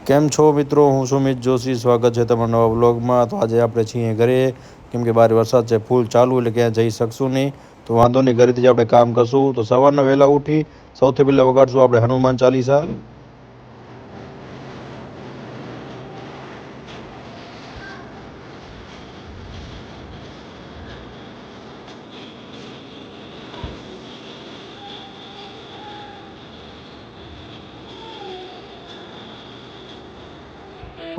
કેમ છો મિત્રો? હું સુમિત જોશી. સ્વાગત છે તમારા નવા વ્લોગમાં. તો આજે આપણે છીએ ઘરે, કેમ કે બહાર વરસાદ છે ફૂલ ચાલુ, એટલે ક્યાં જઈ શકશું નહીં. તો વાંધો નહીં, ઘરેથી જ આપણે કામ કરશું. તો સવારના વહેલા ઉઠી સૌથી પહેલાં વગાડશું આપણે હનુમાન ચાલીસા.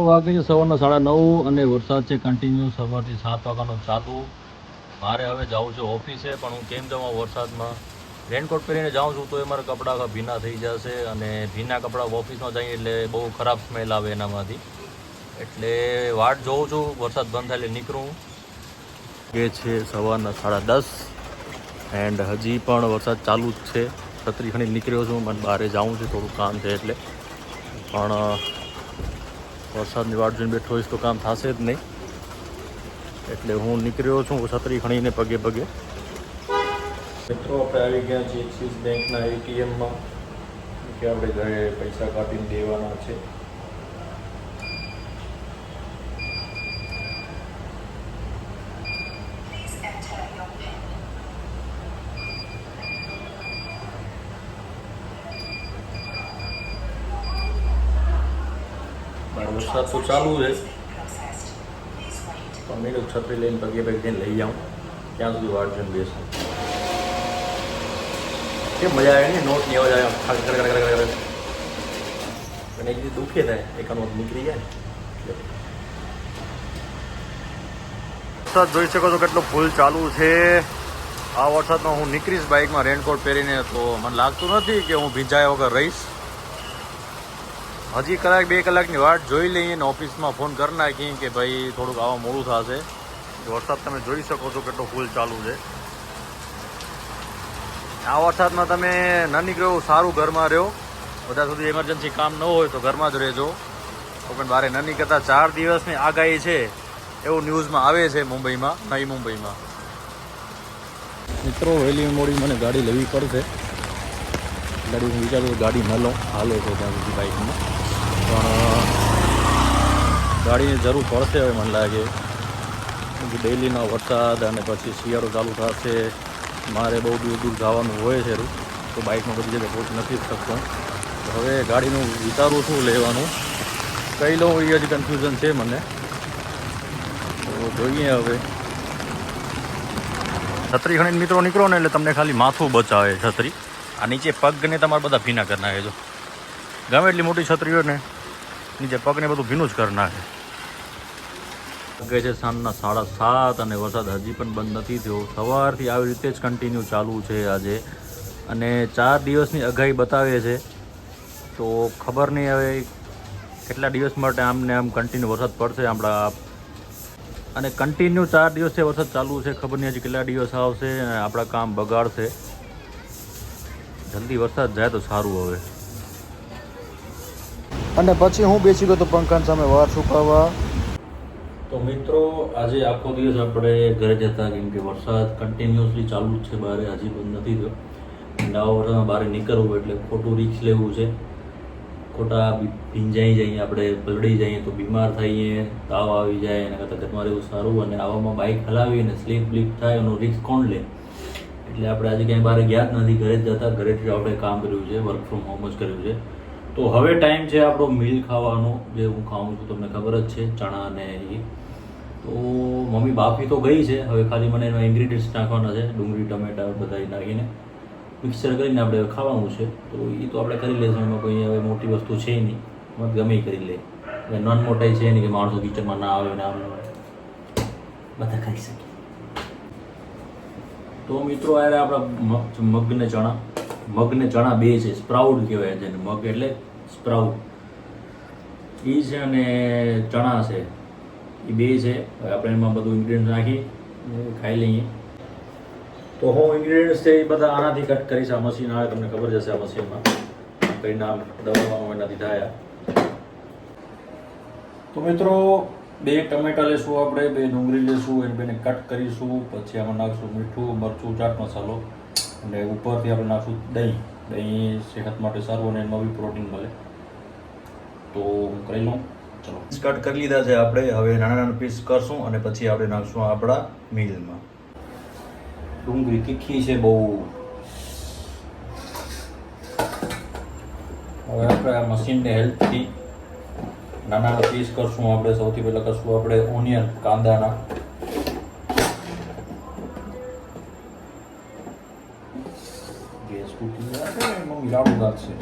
વાગે છે સવારના 9:30 અને વરસાદ છે કન્ટિન્યુ સવારથી 7 વાગ્યાનો ચાલુ. મારે હવે જવું છે ઓફિસે, પણ હું કેમ જાઉં વરસાદમાં? રેનકોટ પહેરીને જાઉં છું તો એ મારા કપડાં ભીના થઈ જશે, અને ભીના કપડાં ઓફિસમાં જઈએ એટલે બહુ ખરાબ સ્મેલ આવે એનામાંથી. એટલે વાટ જોઉં છું વરસાદ બંધ થાય એટલે નીકળું. એ છે સવારના 10:30 એન્ડ હજી પણ વરસાદ ચાલુ જ છે. છત્રી ખણી નીકળ્યો છું, મને બહાર જવું છે, થોડું કામ છે એટલે. પણ વરસાદની વાટ જોઈને બેઠો હોઈશ તો કામ થશે જ નહીં, એટલે હું નીકળ્યો છું છત્રી ખણીને પગે પગે. મિત્રો આપણે આવી ગયા છીએ એક્સિસ બેંકના એટીએમમાં, કે આપણે ઘરે પૈસા કાઢીને દેવાના છે. વરસાદ તો ચાલુ છે, પણ મેં છત્રી લઈને પગે પગે લઈ જાઉં, ત્યાં સુધી વાટ જોઈને બેસું. કે મજા આવે ને, નોટ ની અવાજ આવે, અને એક રીતે દુખે થાય, એકાનો નીકળી જાય ને. વરસાદ જોઈ શકો છો કેટલો ફૂલ ચાલુ છે. આ વરસાદમાં હું નીકળીશ બાઇકમાં રેનકોટ પહેરીને, તો મને લાગતું નથી કે હું ભીંજાયા વગર રહીશ. હજી કલાક 2 કલાકની વાટ જોઈ લઈએ ને ઓફિસમાં ફોન કરી નાખીએ કે ભાઈ થોડુંક આવા મોડું થશે. વરસાદ તમે જોઈ શકો છો કેટલો ફૂલ ચાલુ છે. આ વરસાદમાં તમે ન નીકળો સારું, ઘરમાં રહ્યો. બધા સુધી એમરજન્સી કામ ન હોય તો ઘરમાં જ રહેજો, તો પણ બહાર ન નીકળતા. 4 દિવસની આગાહી છે એવું ન્યૂઝમાં આવે છે મુંબઈમાં, નવી મુંબઈમાં. મિત્રો વહેલી મોડી મને ગાડી લેવી પડશે. ગાડી હું વિચારું ગાડી ન લઉં, હાલે છે ત્યાં સુધી બાઇકમાં, પણ ગાડીની જરૂર પડશે હવે મને લાગે. ડેલીનો વરસાદ અને પછી શિયાળો ચાલુ થશે, મારે બહુ દૂર દૂર જવાનું હોય છે, તો બાઇકમાં બધી જગ્યાએ પહોંચી નથી શકતો. હવે ગાડીનું વિચારું છું લેવાનું, કઈ લઉં એ હજી કન્ફ્યુઝન છે મને. તો જોઈએ હવે. છત્રી ખણીને મિત્રો નીકળો ને એટલે તમને ખાલી માથું બચાવે છત્રી. આ નીચે પગને તમારે બધા ભીના કરી નાખે. જો ગમે એટલી મોટી છત્રી હોય ને, નીચે પગને બધું ભીનું જ કરી નાખે. વાગે છે સાંજના 7:30 અને વરસાદ હજી પણ બંધ નથી થયો. સવારથી આવી રીતે જ કન્ટિન્યુ ચાલુ છે આજે, અને 4 દિવસની આગાહી બતાવે છે. તો ખબર નહીં હવે કેટલા દિવસ માટે આમને આમ કન્ટિન્યુ વરસાદ પડશે આપણા. અને કન્ટિન્યુ 4 દિવસથી વરસાદ ચાલુ છે, ખબર નહીં હજી કેટલા દિવસ આવશે અને આપણા કામ બગાડશે. જલ્દી વરસાદ જાય તો સારું હવે. અને પછી હું બેસી ગયો તો પંખાની સામે વાર સુકાવવા. તો મિત્રો આજે આખો દિવસ આપણે ઘરે જતા, કેમ કે વરસાદ કન્ટિન્યુઅસલી ચાલુ જ છે, બહાર હજી બંધ નથી થયો. નવા વરસાદમાં બહાર નીકળવું એટલે ખોટું રિસ્ક લેવું છે. ખોટા ભીંજાઈ જઈએ, આપણે પલળી જઈએ તો બીમાર થઈએ, તાવ આવી જાય, એના કરતાં ઘરમાં રહેવું સારું. અને આવામાં બાઇક હલાવીને સ્લીપ બ્લીપ થાય એનો રિસ્ક કોણ લે? એટલે આપણે આજે ક્યાંય બહાર ગયા જ નથી, ઘરે જ જતા. ઘરેથી આપણે કામ કર્યું છે, વર્ક ફ્રોમ હોમ જ કર્યું છે. તો હવે ટાઈમ છે આપણો મિલ ખાવાનો, જે હું ખાઉં છું તમને ખબર જ છે, ચણા ને એ. તો મમ્મી બાફી તો ગઈ છે, હવે ખાલી મને એના ઇન્ગ્રીડિયન્ટ્સ નાખવાના છે, ડુંગળી ટમેટા બધા નાખીને મિક્સર કરીને આપણે ખાવાનું છે. તો એ તો આપણે કરી લઈશું, એમાં કોઈ હવે મોટી વસ્તુ છે નહીં, મત ગમે કરી લે. હવે નોન મોટાઈ છે નહીં કે માણસો કિચનમાં ના આવે ને આમ બધા ખાઈ શકે. તો મિત્રો યાર આપણા મગને ચણા બે છે, સ્પ્રાઉટ કહેવાય છે. મગ એટલે સ્પ્રાઉટ એ છે, અને ચણા છે, એ બે છે. હવે આપણે એમાં બધું ઇન્ગ્રીડિયન્ટ નાખી ખાઈ લઈએ. તો હું ઇન્ગ્રીડિયન્ટ્સ છે એ બધા આનાથી કટ કરીશ. આ મશીન આવે, તમને ખબર જશે આ મશીનમાં કઈ નામ દબાવવાનું એનાથી થાય. તો મિત્રો 2 ટમેટા લેશું આપણે, 2 ડુંગળી લેશું, એને બેને કટ કરીશું. પછી આમાં નાખશું મીઠું, મરચું, ચાટ મસાલો, અને ઉપરથી આપણે નાખશું દહીં. દહીં સેહત માટે સારું અને એમાં બી પ્રોટીન મળે. તો હું કરી લઉં. ચલો કટ કરી લીધા છે આપણે. હવે નાના નાના પીસ કરશું અને પછી આપણે નાખશું આપણા મિલમાં. ડુંગળી તીખી છે બહુ. હવે આપણે આ મશીનની હેલ્પથી નાના નાના પીસ કરશું આપણે. સૌથી પહેલાં કરશું આપણે ઓનિયન, કાંદાના. ગેસ તૂટી જાય મમ્મી લાડુ લાગશે.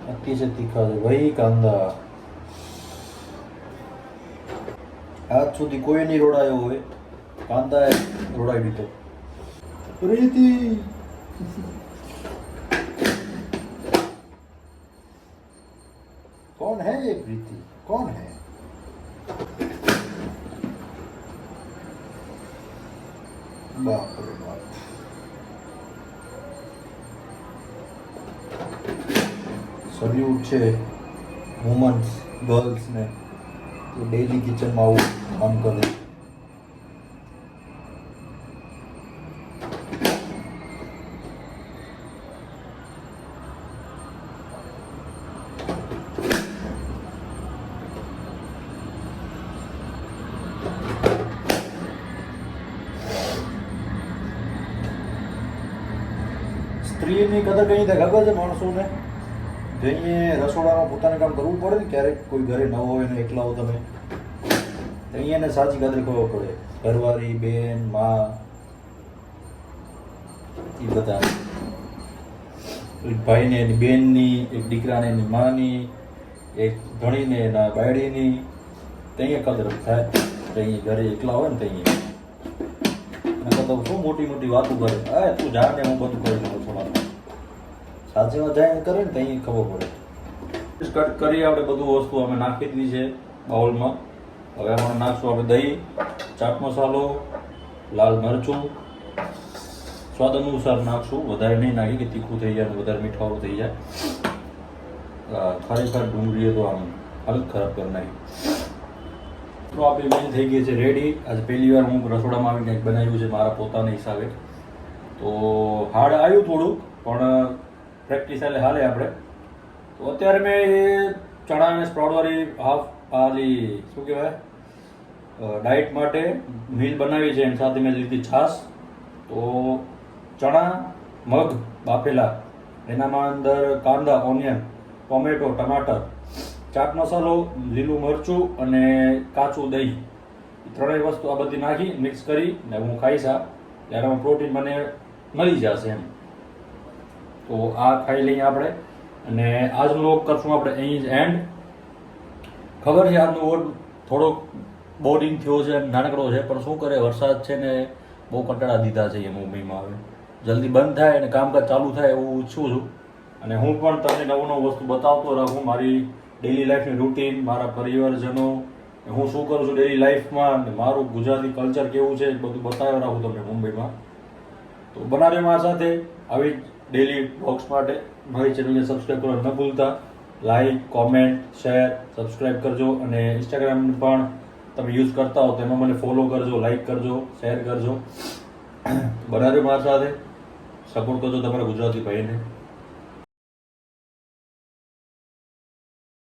નક્કી છે તીખા છે ભાઈ કાંદા. આજ સુધી કોઈ નહીં રોડાયો હોય, કાંદા રોડાઈ દીધો. પ્રીતિ कौन है ये प्रीति? कौन है? बाप रे बाप. સલ્યુટ છે વુમન્સ, ગર્લ્સ ને ડેલી કિચનમાં આવું કામ કરે. સ્ત્રીની કદર કઈ થાય ખબર છે માણસોને? જઈએ રસોડામાં પોતાને કામ કરવું પડે ને, ક્યારેક કોઈ ઘરે ન હોય ને એકલા હો તમે, તો અહીંયાને સાચી કદર ખબર પડે. ઘરવાળી, બેન, માં, એ બધા. એક ભાઈને એની બેનની, એક દીકરાને એની માની, એક ધણીને એના બાયડીની, ત્યાં કદર થાય. ત્યાં ઘરે એકલા હોય ને ત્યાં તો શું મોટી મોટી વાતો કરે. હા તું જાણે હું બધું કરી લઉં થોડા. સાચી વાત જાય કરે ને ત્યાં ખબર પડે. કટ કરી આપણે બધું વસ્તુ અમે નાખી દીધી છે બાઉલમાં. હવે આમાં નાખશું આપણે દહીં, ચાટ મસાલો, લાલ મરચું, સ્વાદ અનુસાર નાખશું. વધારે નહીં નાખી કે તીખું થઈ જાય, વધારે મીઠાવાળું થઈ જાય. ખરેખર ડુંગળી તો આમ હાલત ખરાબ કરી નાખી. તો આપણી બેન થઈ ગઈ છે રેડી. આજે પહેલી વાર હું રસોડામાં આવીને કંઈક બનાવ્યું છે મારા પોતાના હિસાબે. તો હાર્ડ આવ્યું થોડુંક, પણ પ્રેક્ટિસ એટલે હાલે આપણે. તો અત્યારે મેં ચણા અને સ્પ્રાઉટવાળી હાફ આલી શું કહેવાય ડાયટ માટે મીલ બનાવી છે. એની સાથે મેં લીધી છાશ. તો ચણા, મગ બાફેલા, એનામાં અંદર કાંદા, ઓનિયન, ટોમેટો, ટમાટર, ચાટ મસાલો, લીલું મરચું અને કાચું દહીં, એ ત્રણેય વસ્તુ આ બધી નાખી મિક્સ કરી ને હું ખાઈશ. આ ત્યારે આમાં પ્રોટીન મને મળી જશે એમ. તો આ ખાઈ લઈએ આપણે. અને આજનો વ્લોગ કરશું આપણે અહીં જ એન્ડ. ખબર છે આજનો વ્લોગ થોડોક બોરિંગ થયો છે, નાનકડો છે, પણ શું કરે વરસાદ છે ને બહુ કંટાળા દીધા છે એ મુંબઈમાં. હવે જલ્દી બંધ થાય અને કામકાજ ચાલુ થાય એવું ઈચ્છું છું. અને હું પણ તમને નવું નવું વસ્તુ બતાવતો રહું. મારી ડેલી લાઈફની રૂટીન, મારા પરિવારજનો, હું શું કરું છું ડેલી લાઈફમાં, અને મારું ગુજરાતી કલ્ચર કેવું છે બધું બતાવી રહું તમને મુંબઈમાં. તો બનાવ્યો મારા સાથે આવી ડેલી બ્લોગ્સ માટે. મારી ચેનલને સબસ્ક્રાઈબ કરવા ન ભૂલતા. લાઈક, કોમેન્ટ, શેર, સબસ્ક્રાઈબ કરજો. અને ઇન્સ્ટાગ્રામ પણ તમે યુઝ કરતા હો તો એમાં મને ફોલો કરજો, લાઈક કરજો, શેર કરજો. બનાવ્યો મારા સાથે. સપોર્ટ કરજો તમારા ગુજરાતી ભાઈને.